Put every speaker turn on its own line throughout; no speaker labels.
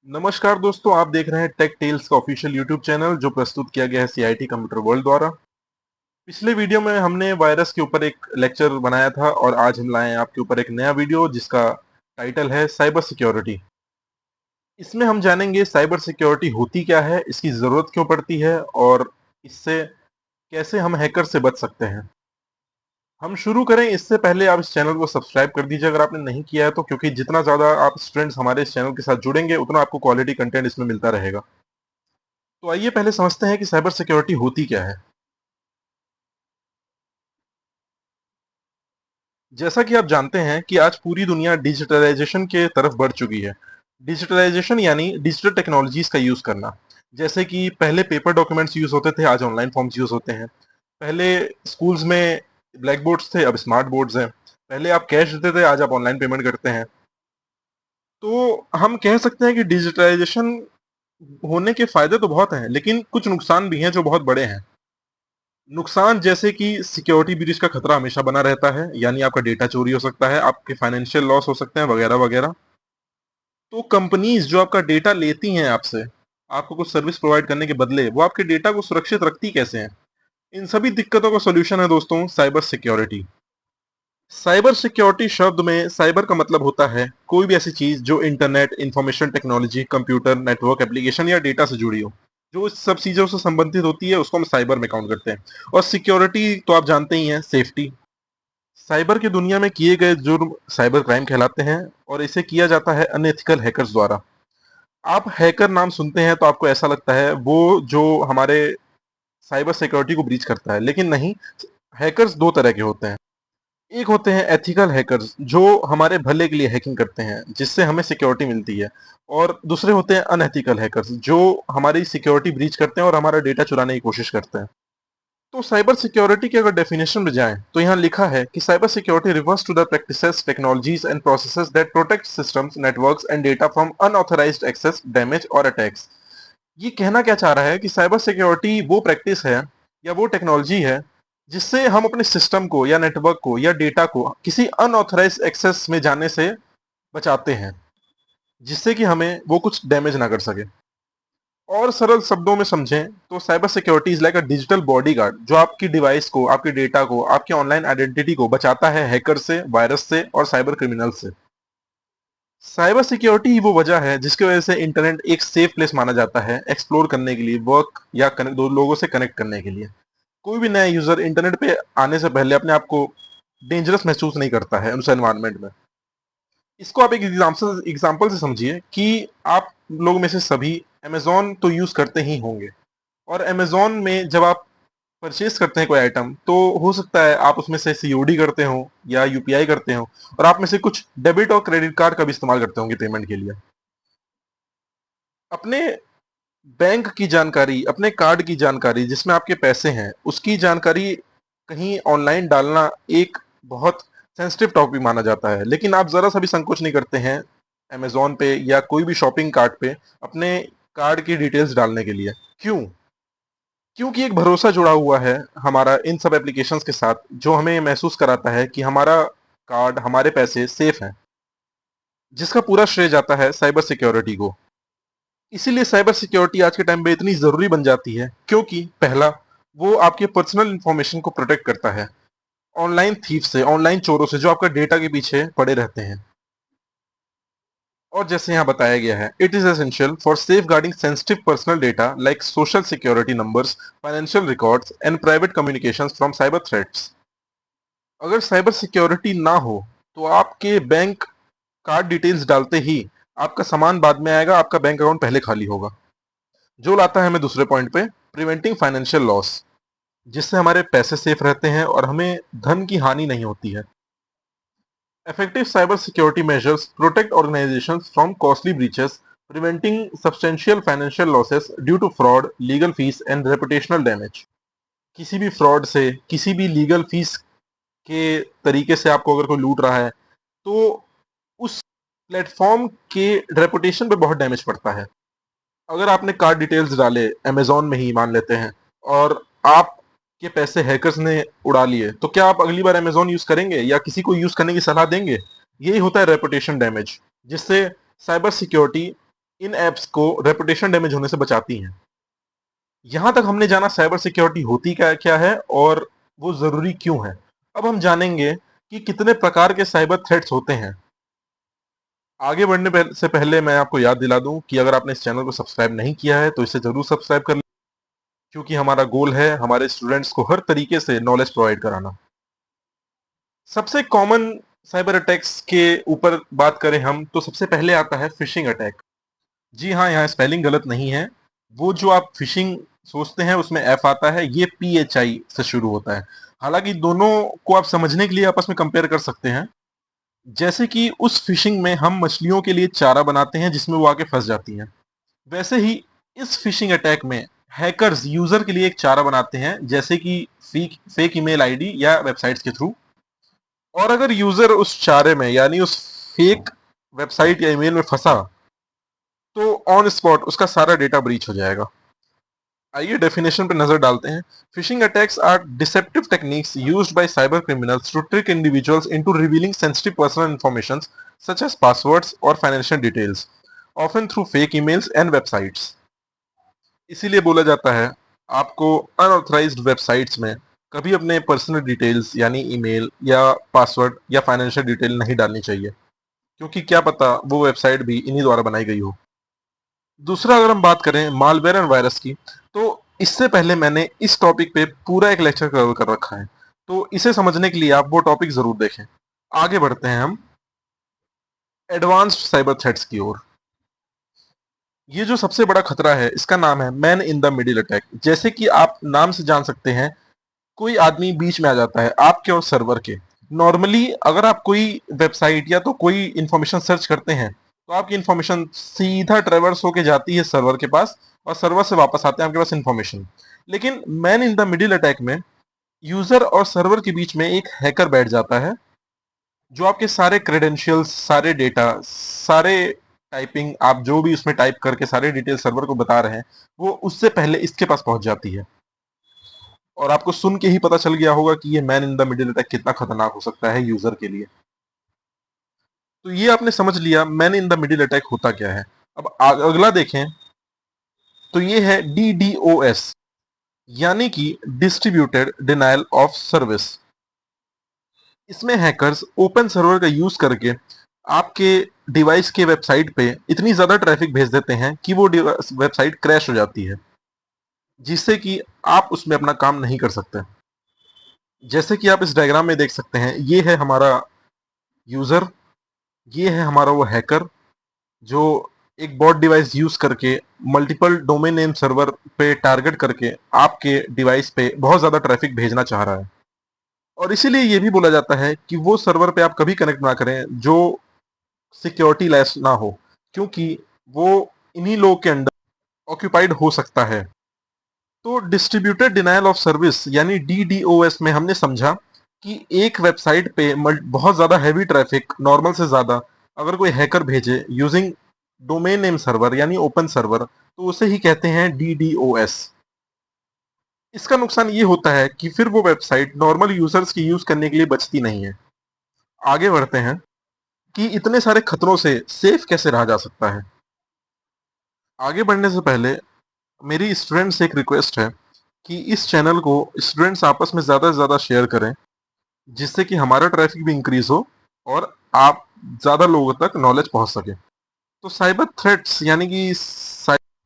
नमस्कार दोस्तों, आप देख रहे हैं टेक टेल्स का ऑफिशियल यूट्यूब चैनल जो प्रस्तुत किया गया है सीआईटी कंप्यूटर वर्ल्ड द्वारा। पिछले वीडियो में हमने वायरस के ऊपर एक लेक्चर बनाया था और आज हम लाए हैं आपके ऊपर एक नया वीडियो जिसका टाइटल है साइबर सिक्योरिटी। इसमें हम जानेंगे साइबर सिक्योरिटी होती क्या है, इसकी ज़रूरत क्यों पड़ती है और इससे कैसे हम हैकर से बच सकते हैं। हम शुरू करें इससे पहले आप इस चैनल को सब्सक्राइब कर दीजिए अगर आपने नहीं किया है तो, क्योंकि जितना ज़्यादा आप स्टूडेंट्स हमारे इस चैनल के साथ जुड़ेंगे उतना आपको क्वालिटी कंटेंट इसमें मिलता रहेगा। तो आइए पहले समझते हैं कि साइबर सिक्योरिटी होती क्या है। जैसा कि आप जानते हैं कि आज पूरी दुनिया डिजिटलाइजेशन के तरफ बढ़ चुकी है। डिजिटलाइजेशन यानी डिजिटल टेक्नोलॉजीज का यूज करना। जैसे कि पहले पेपर डॉक्यूमेंट्स यूज होते थे, आज ऑनलाइन फॉर्म्स यूज होते हैं। पहले स्कूल्स में ब्लैक बोर्ड्स थे, अब स्मार्ट बोर्ड्स हैं। पहले आप कैश देते थे, आज आप ऑनलाइन पेमेंट करते हैं। तो हम कह सकते हैं कि डिजिटलाइजेशन होने के फायदे तो बहुत हैं, लेकिन कुछ नुकसान भी हैं जो बहुत बड़े हैं। नुकसान जैसे कि सिक्योरिटी ब्रीच का खतरा हमेशा बना रहता है, यानी आपका डेटा चोरी हो सकता है, आपके फाइनेंशियल लॉस हो सकते हैं, वगैरह वगैरह। तो कंपनीज जो आपका डेटा लेती हैं आपसे, आपको कुछ सर्विस प्रोवाइड करने के बदले, वो आपके डेटा को सुरक्षित रखती कैसे हैं? इन सभी दिक्कतों का सॉल्यूशन है दोस्तों साइबर सिक्योरिटी। साइबर सिक्योरिटी शब्द में साइबर का मतलब होता है कोई भी ऐसी चीज जो internet, information technology, computer, network, application या डेटा से जुड़ी हो। जो इस सब चीजों से संबंधित होती है उसको हम साइबर में काउंट करते हैं। और सिक्योरिटी तो आप जानते ही हैं, सेफ्टी। साइबर की दुनिया में किए गए जुर्म साइबर क्राइम कहलाते हैं और इसे किया जाता है अनएथिकल हैकर्स द्वारा। आप हैकर नाम सुनते हैं तो आपको ऐसा लगता है वो जो हमारे साइबर सिक्योरिटी को ब्रीच करता है, लेकिन नहीं। हैकर्स दो तरह के होते हैं। एक होते हैं एथिकल हैकर्स जो हमारे भले के लिए हैकिंग करते हैं जिससे हमें सिक्योरिटी मिलती है। और दूसरे होते हैं अनएथिकल हैकर्स जो हमारी सिक्योरिटी ब्रीच करते हैं और हमारा डेटा चुराने की कोशिश करते हैं। तो साइबर सिक्योरिटी की अगर डेफिनेशन में जाएं तो यहाँ लिखा है कि cyber security refers to the practices, technologies and processes that protect systems, networks and data from unauthorised access, damage और अटैक्स। ये कहना क्या चाह रहा है कि साइबर सिक्योरिटी वो प्रैक्टिस है या वो टेक्नोलॉजी है जिससे हम अपने सिस्टम को या नेटवर्क को या डेटा को किसी अनऑथराइज्ड एक्सेस में जाने से बचाते हैं, जिससे कि हमें वो कुछ डैमेज ना कर सके। और सरल शब्दों में समझें तो cyber security is like a digital bodyguard जो आपकी डिवाइस को, आपके डेटा को, आपके ऑनलाइन आइडेंटिटी को बचाता है हैकर से, वायरस से और साइबर क्रिमिनल से। साइबर सिक्योरिटी ही वो वजह है जिसकी वजह से इंटरनेट एक सेफ प्लेस माना जाता है एक्सप्लोर करने के लिए, वर्क या दो लोगों से कनेक्ट करने के लिए। कोई भी नया यूजर इंटरनेट पे आने से पहले अपने आप को डेंजरस महसूस नहीं करता है उस एनवायरनमेंट में। इसको आप एक एग्जाम्पल से समझिए कि आप लोग में से सभी अमेजोन तो यूज करते ही होंगे। और अमेजोन में जब आप परचेज करते हैं कोई आइटम तो हो सकता है आप उसमें से सीओडी करते हो या यूपीआई करते हो, और आप में से कुछ डेबिट और क्रेडिट कार्ड का भी इस्तेमाल करते होंगे पेमेंट के लिए। अपने बैंक की जानकारी, अपने कार्ड की जानकारी जिसमें आपके पैसे हैं, उसकी जानकारी कहीं ऑनलाइन डालना एक बहुत सेंसिटिव टॉपिक माना जाता है, लेकिन आप जरा सा भी संकोच नहीं करते हैं अमेजोन पे या कोई भी शॉपिंग कार्ट पे अपने कार्ड की डिटेल्स डालने के लिए। क्यों? क्योंकि एक भरोसा जुड़ा हुआ है हमारा इन सब एप्लीकेशंस के साथ जो हमें महसूस कराता है कि हमारा कार्ड, हमारे पैसे सेफ हैं, जिसका पूरा श्रेय जाता है साइबर सिक्योरिटी को। इसीलिए साइबर सिक्योरिटी आज के टाइम पे इतनी जरूरी बन जाती है क्योंकि पहला, वो आपके पर्सनल इंफॉर्मेशन को प्रोटेक्ट करता है ऑनलाइन थीफ से, ऑनलाइन चोरों से जो आपका डेटा के पीछे पड़े रहते हैं। और जैसे यहाँ बताया गया है, it is essential for safe guarding sensitive personal data like social security numbers, financial records and private communications from cyber threats. अगर साइबर सिक्योरिटी ना हो तो आपके बैंक कार्ड डिटेल्स डालते ही आपका सामान बाद में आएगा, आपका बैंक अकाउंट पहले खाली होगा। जो लाता है हमें दूसरे पॉइंट पे, प्रिवेंटिंग फाइनेंशियल लॉस, जिससे हमारे पैसे सेफ रहते हैं और हमें धन की हानि नहीं होती है। Effective cybersecurity measures protect organizations from costly breaches, preventing substantial financial losses due to fraud, legal fees and reputational damage। किसी भी फ्रॉड से, किसी भी लीगल फीस के तरीके से आपको अगर कोई लूट रहा है तो उस प्लेटफॉर्म के रेपुटेशन पे बहुत डैमेज पड़ता है। अगर आपने कार्ड डिटेल्स डाले अमेजोन में ही मान लेते हैं और आपके पैसे हैकर्स ने उड़ा लिए, तो क्या आप अगली बार अमेजोन यूज करेंगे या किसी को यूज करने की सलाह देंगे? यही होता है रेपुटेशन डैमेज, जिससे साइबर सिक्योरिटी इन ऐप्स को रेपुटेशन डैमेज होने से बचाती हैं। यहां तक हमने जाना साइबर सिक्योरिटी होती क्या क्या है और वो जरूरी क्यों है। अब हम जानेंगे कि कितने प्रकार के साइबर थ्रेट्स होते हैं। आगे बढ़ने से पहले मैं आपको याद दिला दूं कि अगर आपने इस चैनल को सब्सक्राइब नहीं किया है तो इसे जरूर सब्सक्राइब कर लें, क्योंकि हमारा गोल है हमारे स्टूडेंट्स को हर तरीके से नॉलेज प्रोवाइड कराना। सबसे कॉमन साइबर अटैक्स के ऊपर बात करें हम तो सबसे पहले आता है फिशिंग अटैक। जी हाँ, यहाँ स्पेलिंग गलत नहीं है। वो जो आप फिशिंग सोचते हैं उसमें एफ आता है, ये PHI से शुरू होता है। हालांकि दोनों को आप समझने के लिए आपस में कंपेयर कर सकते हैं। जैसे कि उस फिशिंग में हम मछलियों के लिए चारा बनाते हैं जिसमें वो आके फंस जाती हैं, वैसे ही इस फिशिंग अटैक में हैकर्स यूजर के लिए एक चारा बनाते हैं, जैसे कि फेक ईमेल आईडी या वेबसाइट्स के थ्रू। और अगर यूजर उस चारे में यानी उस फेक वेबसाइट या ईमेल में फंसा तो ऑन स्पॉट उसका सारा डेटा ब्रीच हो जाएगा। आइए डेफिनेशन पर नजर डालते हैं। Phishing attacks are deceptive techniques used by cyber criminals to trick individuals into revealing sensitive personal information such as passwords और financial details, often through fake emails and websites. इसीलिए बोला जाता है आपको अनऑथराइज्ड वेबसाइट्स में कभी अपने पर्सनल डिटेल्स यानी ईमेल या पासवर्ड या फाइनेंशियल डिटेल नहीं डालनी चाहिए, क्योंकि क्या पता वो वेबसाइट भी इन्हीं द्वारा बनाई गई हो। दूसरा, अगर हम बात करें मालवेयर एंड वायरस की, तो इससे पहले मैंने इस टॉपिक पे पूरा एक लेक्चर कवर कर रखा है, तो इसे समझने के लिए आप वो टॉपिक जरूर देखें। आगे बढ़ते हैं हम एडवांस्ड साइबर थ्रेट्स की ओर। ये जो सबसे बड़ा खतरा है इसका नाम है man in the middle attack. जैसे कि आप नाम से जान सकते हैं, कोई आदमी बीच में आ जाता है आपके और सर्वर के। नॉर्मली अगर आप कोई वेबसाइट या तो कोई इंफॉर्मेशन सर्च करते हैं तो आपकी इंफॉर्मेशन सीधा ट्रेवर्स होके जाती है सर्वर के पास और सर्वर से वापस आते हैं आपके पास इंफॉर्मेशन। लेकिन man in the middle attack में यूजर और सर्वर के बीच में एक हैकर बैठ जाता है, जो आपके सारे क्रेडेंशियल्स, सारे डेटा, सारे टाइपिंग, आप जो भी उसमें टाइप करके सारे डिटेल सर्वर को बता रहे हैं, वो उससे पहले इसके पास पहुंच जाती है। और आपको सुन के ही पता चल गया होगा कि ये man in the middle attack कितना खतरनाक हो सकता है यूजर के लिए। तो ये आपने समझ लिया man in the middle attack होता क्या है। अब अगला देखें तो ये है DDoS, यानी कि डिस्ट्रीब्यूटेड डिनायल ऑफ सर्विस। इसमें हैकर्स ओपन सर्वर का यूज करके आपके डिवाइस के वेबसाइट पे इतनी ज्यादा ट्रैफिक भेज देते हैं कि वो वेबसाइट क्रैश हो जाती है, जिससे कि आप उसमें अपना काम नहीं कर सकते। जैसे कि आप इस डायग्राम में देख सकते हैं, ये है हमारा यूजर, ये है हमारा वो हैकर जो एक बॉट डिवाइस यूज करके मल्टीपल डोमेन नेम सर्वर पे टारगेट करके आपके डिवाइस पे बहुत ज्यादा ट्रैफिक भेजना चाह रहा है। और इसीलिए ये भी बोला जाता है कि वो सर्वर पे आप कभी कनेक्ट ना करें जो सिक्योरिटी लेस ना हो, क्योंकि वो इन्हीं लोग के अंडर ऑक्यूपाइड हो सकता है। तो डिस्ट्रीब्यूटेड डिनायल ऑफ सर्विस यानी DDoS में हमने समझा कि एक वेबसाइट पे बहुत ज्यादा हैवी ट्रैफिक, नॉर्मल से ज्यादा, अगर कोई हैकर भेजे यूजिंग डोमेन नेम सर्वर यानी ओपन सर्वर, तो उसे ही कहते हैं DDoS। इसका नुकसान ये होता है कि फिर वो वेबसाइट नॉर्मल यूजर्स की यूज करने के लिए बचती नहीं है। आगे बढ़ते हैं कि इतने सारे खतरों से सेफ कैसे रहा जा सकता है। आगे बढ़ने से पहले मेरी स्टूडेंट्स से एक रिक्वेस्ट है कि इस चैनल को स्टूडेंट्स आपस में ज़्यादा से ज़्यादा शेयर करें, जिससे कि हमारा ट्रैफिक भी इंक्रीज हो और आप ज़्यादा लोगों तक नॉलेज पहुंच सके। तो साइबर थ्रेट्स यानी कि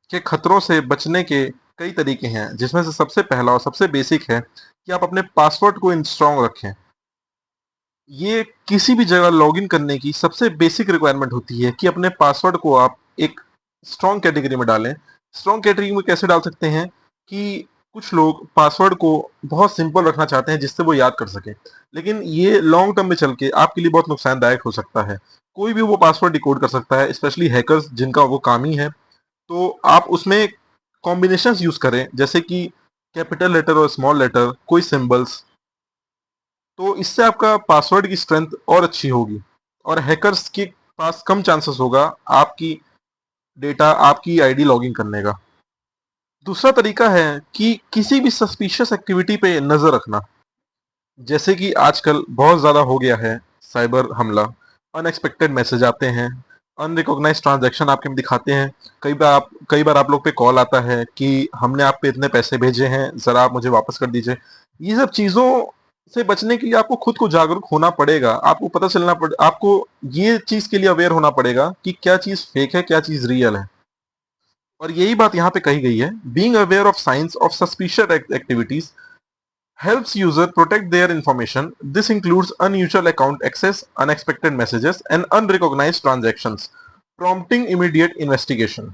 के खतरों से बचने के कई तरीके हैं, जिसमें से सबसे पहला और सबसे बेसिक है कि आप अपने पासवर्ड को स्ट्रांग रखें। ये किसी भी जगह लॉगिन करने की सबसे बेसिक रिक्वायरमेंट होती है कि अपने पासवर्ड को आप एक स्ट्रॉन्ग कैटेगरी में डालें। स्ट्रॉन्ग कैटेगरी में कैसे डाल सकते हैं कि कुछ लोग पासवर्ड को बहुत सिंपल रखना चाहते हैं जिससे वो याद कर सकें, लेकिन ये लॉन्ग टर्म में चल के आपके लिए बहुत नुकसानदायक हो सकता है। कोई भी वो पासवर्ड डिकोड कर सकता है, स्पेशली हैकर्स जिनका वो काम ही है। तो आप उसमें कॉम्बिनेशन यूज करें, जैसे कि कैपिटल लेटर और स्मॉल लेटर, कोई सिंबल्स। तो इससे आपका पासवर्ड की स्ट्रेंथ और अच्छी होगी और हैकर्स के पास कम चांसेस होगा आपकी डेटा, आपकी आईडी लॉगिन करने का। दूसरा तरीका है कि किसी भी सस्पिशियस एक्टिविटी पे नजर रखना। जैसे कि आजकल बहुत ज्यादा हो गया है साइबर हमला, अनएक्सपेक्टेड मैसेज आते हैं, अनरिकॉग्नाइज्ड ट्रांजैक्शन आपके में दिखाते हैं। कई बार आप लोग पे कॉल आता है कि हमने आप पे इतने पैसे भेजे हैं, जरा आप मुझे वापस कर दीजिए। ये सब चीजों से बचने के लिए आपको खुद को जागरूक होना पड़ेगा। आपको ये चीज के लिए अवेयर होना पड़ेगा कि क्या चीज फेक है, क्या चीज रियल है। और यही बात यहाँ पे कही गई है, being aware of science of suspicious activities helps user protect their information. This includes unusual account access, unexpected messages, and unrecognized transactions, prompting immediate investigation.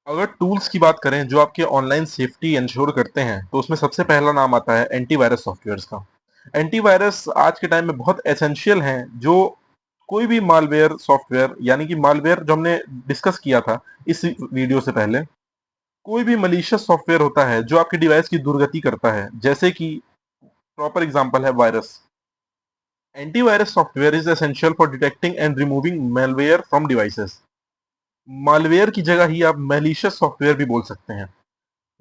अगर टूल्स की बात करें जो आपके ऑनलाइन सेफ्टी इंश्योर करते हैं, तो उसमें सबसे पहला नाम आता है एंटीवायरस सॉफ्टवेयर्स का। एंटीवायरस आज के टाइम में बहुत एसेंशियल हैं, जो कोई भी मालवेयर सॉफ्टवेयर, यानी कि मालवेयर जो हमने डिस्कस किया था इस वीडियो से पहले, कोई भी मलिशियस सॉफ्टवेयर होता है जो आपके डिवाइस की दुर्गति करता है, जैसे कि प्रॉपर एग्जांपल है virus. Antivirus software is essential for detecting and removing malware from devices. Malware की जगह ही आप मैलिशियस सॉफ्टवेयर भी बोल सकते हैं।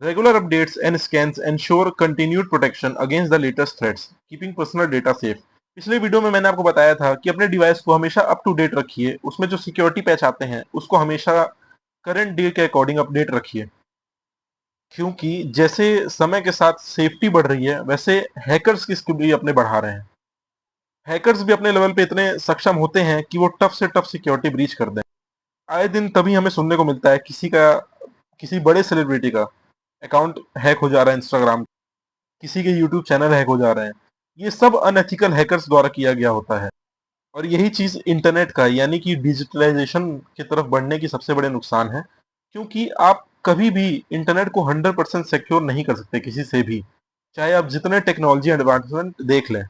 Regular updates and scans ensure continued protection against the latest threats, keeping personal data safe. पिछले video में मैंने आपको बताया था कि अपने डिवाइस को हमेशा अप टू डेट रखिए, उसमें जो सिक्योरिटी पैच आते हैं उसको हमेशा करंट डे के अकॉर्डिंग अपडेट रखिए, क्योंकि जैसे समय के साथ सेफ्टी बढ़ रही है, वैसे हैकर्स की स्किल भी अपने बढ़ा रहे हैं। हैकर्स भी अपने लेवल पे इतने सक्षम होते हैं कि वो टफ से टफ सिक्योरिटी ब्रीच कर दें। आए दिन तभी हमें सुनने को मिलता है किसी बड़े सेलिब्रिटी का अकाउंट हैक हो जा रहा है, इंस्टाग्राम, किसी के यूट्यूब चैनल हैक हो जा रहे हैं। ये सब अनएथिकल हैकर्स द्वारा किया गया होता है। और यही चीज इंटरनेट का, यानी कि डिजिटलाइजेशन की तरफ बढ़ने की सबसे बड़े नुकसान है, क्योंकि आप कभी भी इंटरनेट को 100% सिक्योर नहीं कर सकते किसी से भी, चाहे आप जितने टेक्नोलॉजी एडवांसमेंट देख लें।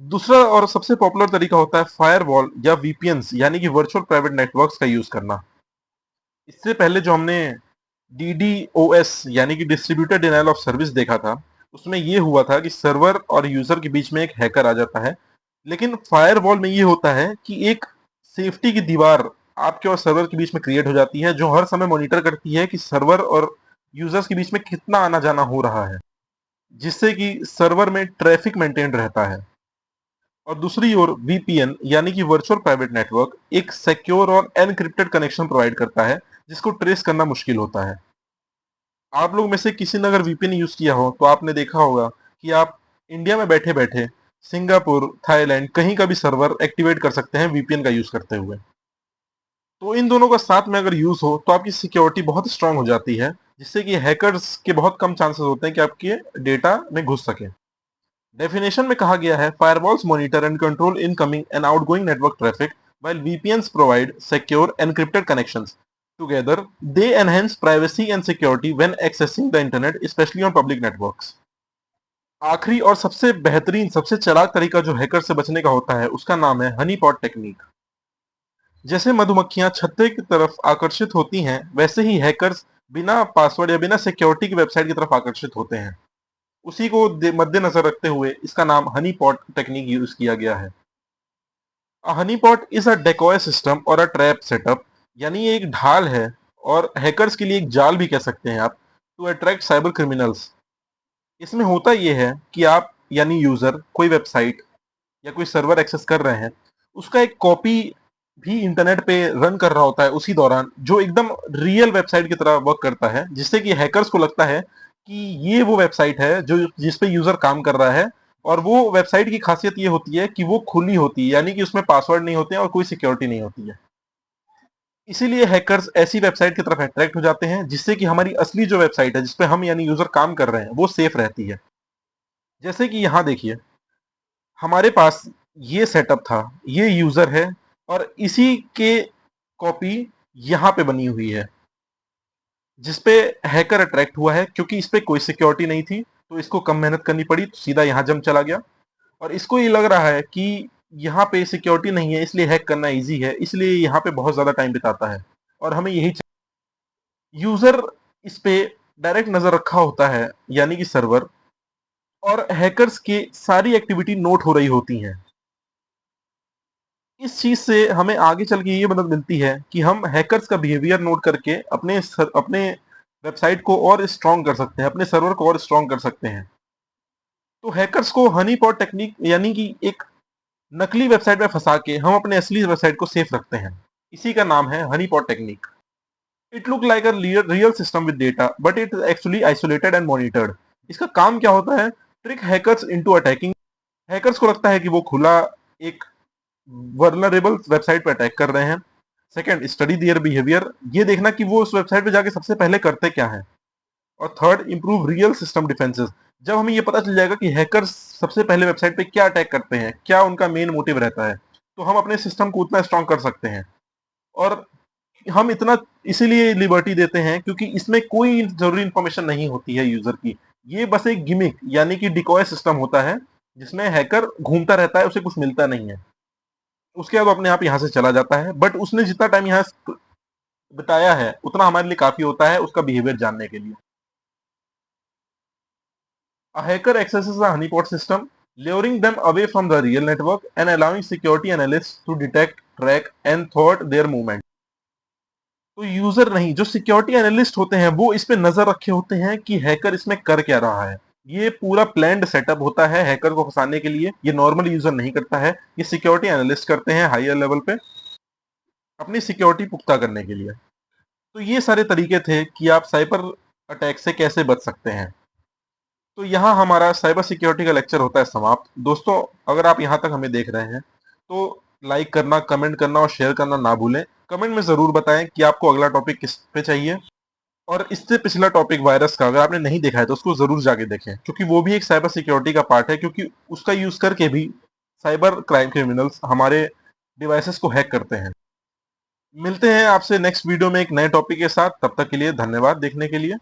दूसरा और सबसे पॉपुलर तरीका होता है फायरवॉल या वीपीएन्स, यानी कि वर्चुअल प्राइवेट नेटवर्क्स का यूज करना। इससे पहले जो हमने डीडीओएस यानी कि डिस्ट्रीब्यूटेड डिनायल ऑफ सर्विस देखा था, उसमें ये हुआ था कि सर्वर और यूजर के बीच में एक हैकर आ जाता है। लेकिन फायरवॉल में ये होता है कि एक सेफ्टी की दीवार आपके और सर्वर के बीच में क्रिएट हो जाती है, जो हर समय मॉनिटर करती है कि सर्वर और यूजर्स के बीच में कितना आना जाना हो रहा है, जिससे कि सर्वर में ट्रैफिक मेंटेन रहता है। और दूसरी ओर वीपीएन यानी कि वर्चुअल प्राइवेट नेटवर्क एक सिक्योर और एनक्रिप्टेड कनेक्शन प्रोवाइड करता है, जिसको ट्रेस करना मुश्किल होता है। आप लोग में से किसी ने अगर वीपीएन यूज किया हो तो आपने देखा होगा कि आप इंडिया में बैठे बैठे सिंगापुर, थाईलैंड, कहीं का भी सर्वर एक्टिवेट कर सकते हैं वीपीएन का यूज करते हुए। तो इन दोनों का साथ में अगर यूज हो तो आपकी सिक्योरिटी बहुत स्ट्रांग हो जाती है, जिससे कि हैकर्स के बहुत कम चांसेस होते हैं कि आपके डेटा में घुस सके। डेफिनेशन में कहा गया है, firewalls monitor and control incoming and outgoing network traffic, while VPNs provide secure encrypted connections. Together, they enhance privacy and security when accessing the internet, especially on public networks. आखिरी और सबसे बेहतरीन, सबसे चालाक तरीका जो हैकर से बचने का होता है, उसका नाम है हनी पॉट टेक्निक। जैसे मधुमक्खियां छत्ते की तरफ आकर्षित होती हैं, वैसे ही हैकर्स बिना पासवर्ड या बिना सिक्योरिटी की वेबसाइट की तरफ आकर्षित होते हैं। उसी को मद्देनजर रखते हुए इसका नाम हनी पॉट टेक्निक यूज किया गया है। Honey pot is a decoy system और अ ट्रैप सेटअप, यानी ये एक ढाल है और हैकर्स के लिए एक जाल भी कह सकते हैं आप, टू अट्रैक्ट साइबर क्रिमिनल्स। इसमें होता यह है कि आप यानी यूजर कोई वेबसाइट या कोई सर्वर एक्सेस कर रहे हैं, उसका एक कॉपी भी इंटरनेट पे रन कर रहा होता है उसी दौरान, जो एकदम रियल वेबसाइट की तरह वर्क करता है, जिससे कि हैकर्स को लगता है कि ये वो वेबसाइट है जो जिस पे यूजर काम कर रहा है। और वो वेबसाइट की खासियत ये होती है कि वो खुली होती है, यानी कि उसमें पासवर्ड नहीं होते हैं और कोई सिक्योरिटी नहीं होती है। इसीलिए हैकर्स ऐसी वेबसाइट की तरफ अट्रैक्ट हो जाते हैं, जिससे कि हमारी असली जो वेबसाइट है जिसपे हम यानी यूजर काम कर रहे हैं वो सेफ रहती है। जैसे कि यहाँ देखिए, हमारे पास ये सेटअप था, ये यूजर है, और इसी के कॉपी यहाँ पे बनी हुई है, जिसपे हैकर अट्रैक्ट हुआ है। क्योंकि इस पे कोई सिक्योरिटी नहीं थी, तो इसको कम मेहनत करनी पड़ी, तो सीधा यहाँ जंप चला गया। और इसको ये लग रहा है कि यहाँ पे सिक्योरिटी नहीं है, इसलिए हैक करना इजी है, इसलिए यहाँ पे बहुत ज्यादा टाइम बिताता है। और हमें यही यूजर इस पे डायरेक्ट नजर रखा होता है, यानी कि सर्वर, और हैकर्स की सारी एक्टिविटी नोट हो रही होती हैं। इस चीज से हमें आगे चल के ये मदद मिलती है कि हम हैकर्स का बिहेवियर नोट करके अपने वेबसाइट को और स्ट्रांग कर सकते हैं, अपने सर्वर को और स्ट्रांग कर सकते हैं। तो हैकर्स को हनी पॉट टेक्निक यानी कि एक नकली वेबसाइट में फंसा के हम अपने असली वेबसाइट को सेफ रखते हैं। इसी का नाम है honey pot technique. It look like a real system with data but it actually isolated and monitored. इसका काम क्या होता है? Trick hackers into attacking. Hackers को लगता है कि वो खुला एक वर्नरेबल वेबसाइट पर अटैक कर रहे हैं। सेकंड, स्टडी देयर बिहेवियर, ये देखना कि वो उस वेबसाइट पे जाके सबसे पहले करते क्या है। और third, improve real system defences. जब हमें ये पता चल जाएगा कि हैकर्स सबसे पहले वेबसाइट पे क्या अटैक करते हैं, क्या उनका मेन मोटिव रहता है, तो हम अपने सिस्टम को उतना स्ट्रांग कर सकते हैं। और हम इतना इसीलिए लिबर्टी देते हैं क्योंकि इसमें कोई जरूरी इंफॉर्मेशन नहीं होती है यूजर की। ये बस एक गिमिक यानी कि डिकॉय सिस्टम होता है जिसमें हैकर घूमता रहता है, उसे कुछ मिलता नहीं है, उसके बाद वो अपने आप यहाँ से चला जाता है। बट उसने जितना टाइम यहाँ बिताया है उतना हमारे लिए काफी होता है उसका बिहेवियर जानने के लिए। A hacker accesses a honeypot system, luring them away from the real network and allowing security analysts to detect, track and thwart their movement. तो यूजर नहीं, जो सिक्योरिटी एनालिस्ट होते हैं वो इस पे नजर रखे होते हैं कि हैकर इसमें कर क्या रहा है। ये पूरा प्लान्ड सेटअप होता है हैकर को फंसाने के लिए। ये नॉर्मल यूजर नहीं करता है, ये सिक्योरिटी एनालिस्ट करते हैं हायर लेवल पे अपनी सिक्योरिटी पुख्ता करने के लिए। तो ये सारे तरीके थे कि आप साइबर अटैक से कैसे बच सकते हैं। तो यहाँ हमारा साइबर सिक्योरिटी का लेक्चर होता है समाप्त। दोस्तों, अगर आप यहाँ तक हमें देख रहे हैं तो लाइक करना, कमेंट करना और शेयर करना ना भूलें। कमेंट में ज़रूर बताएं कि आपको अगला टॉपिक किस पे चाहिए। और इससे पिछला टॉपिक वायरस का अगर आपने नहीं देखा है तो उसको ज़रूर जाके देखें, क्योंकि वो भी एक साइबर सिक्योरिटी का पार्ट है, क्योंकि उसका यूज़ करके भी साइबर क्राइम क्रिमिनल्स हमारे डिवाइसेस को हैक करते हैं। मिलते हैं आपसे नेक्स्ट वीडियो में एक नए टॉपिक के साथ। तब तक के लिए धन्यवाद देखने के लिए।